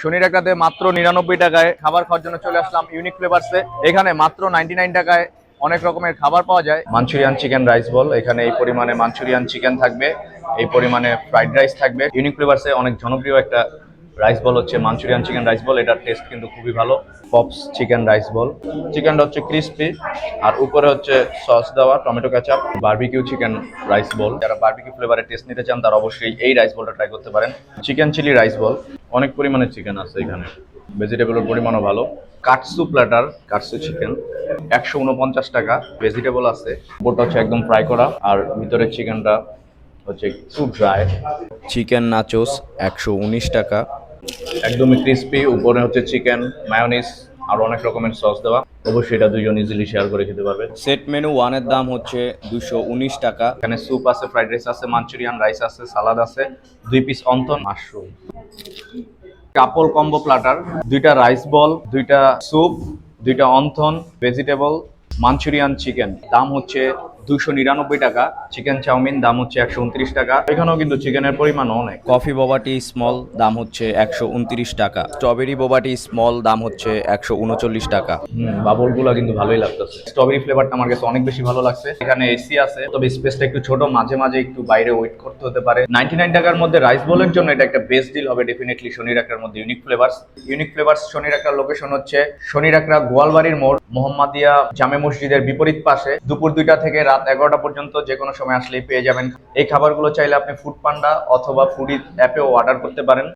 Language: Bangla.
শনির একটাতে মাত্র 99 টাকায় খাবার খাওয়ার জন্য চলে আসলাম ইউনিক ফ্লেভার্সে। এখানে মাত্র 99 টাকায় অনেক রকমের খাবার পাওয়া যায়। মাঞ্চুরিয়ান চিকেন রাইস বল, এখানে এই পরিমাণে মাঞ্চুরিয়ান চিকেন থাকবে, এই পরিমাণে ফ্রাইড রাইস থাকবে। ইউনিক ফ্লেভার্সে অনেক জনপ্রিয় একটা রাইস বল হচ্ছে মাঞ্চুরিয়ান চিকেন রাইস বল। এটার টেস্ট কিন্তু খুবই ভালো। পপস চিকেন রাইস বল, চিকেনটা হচ্ছে ক্রিস্পি আর উপরে হচ্ছে সস দেওয়া tomato ketchup. Barbecue chicken rice ball, যারা বারবিকিউ ফ্লেভারের টেস্ট নিতে চান তারা অবশ্যই এই রাইস বলটা ট্রাই করতে পারেন। চিকেন চিলি রাইস বল, অনেক পরিমাণে চিকেন আছে এখানে, ভেজিটেবলের পরিমাণও ভালো। কাটসু প্ল্যাটার, কাটসু চিকেন 149 টাকা। ভেজিটেবল আছে, উপরটা হচ্ছে একদম ফ্রাই করা আর ভিতরে চিকেনটা হচ্ছে একটু ড্রাই। চিকেন নাচোস 119 টাকা, একদমই ক্রিস্পি, উপরে হচ্ছে চিকেন, মায়োনিজ আর অনেক রকমের সস দেওয়া। অবশ্যই এটা দুইজন ইজিলি শেয়ার করে খেতে পারবে। সেট মেনু ওয়ানের দাম হচ্ছে 219 টাকা। এখানে স্যুপ আছে, ফ্রাইড রাইস আছে, মাঞ্চুরিয়ান রাইস আছে, সালাদ আছে, 2 পিস অন্তন, মাশরুম। কাপল কম্বো প্ল্যাটার, 2টা রাইস বল, 2টা স্যুপ, 2টা অন্থন, ভেজিটেবল, মাঞ্চুরিয়ান চিকেন, দাম হচ্ছে 299 টাকা। চিকেন চাউমিন দাম হচ্ছে 129 টাকা। এখানেও কিন্তু চিকেনের পরিমাণ অনেক। কফি বোবাটি স্মল দাম হচ্ছে 129 টাকা। স্ট্রবেরি বোবাটি স্মল দাম হচ্ছে 139 টাকা। বাবল গুলা কিন্তু ভালোই লাগতেছে। স্ট্রবেরি ফ্লেভারটা আমার কাছে অনেক বেশি ভালো লাগছে। এখানে এসি আছে, তবে স্পেসটা একটু ছোট, মাঝে মাঝে একটু বাইরে ওয়েট করতে হতে পারে। 99 টাকার মধ্যে রাইস বলের জন্য এটা একটা বেস্ট ডিল হবে ডেফিনেটলি। শনির একটার মধ্যে ইউনিক ফ্লেভার্স। ইউনিক ফ্লেভার্স শনির একটা লোকেশন হচ্ছে শনির একটা গোয়ালবাড়ির মোড়, মোহাম্মদিয়া জামে মসজিদের বিপরীত পাশে। দুপুর 2টা থেকে রাত 11টা পর্যন্ত যে কোনো সময় আসলেই পেয়ে যাবেন। এই খাবারগুলো চাইলে আপনি ফুড পান্ডা অথবা ফুডি অ্যাপেও অর্ডার করতে পারেন।